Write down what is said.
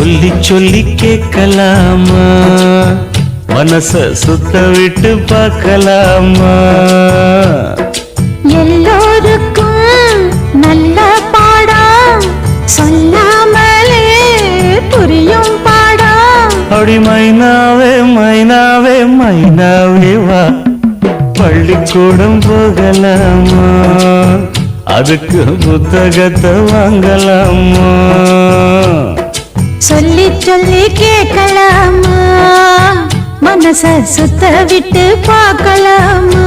சொல்லி சொல்லி கேட்கலாமா, மனச சுத்த விட்டு பார்க்கலாமா. எல்லோருக்கும் நல்ல பாடம் சொல்லாமலே புரியும் பாடம். அப்படி மைனாவே மைனாவே மைனாவே வா, பள்ளிக்கூடம் போகலாமா, அதுக்கு புத்தகத்தை வாங்கலாமா. சொல்லி சொல்லி கேட்கலாமா, மனச சுத்த விட்டு பார்க்கலாமா.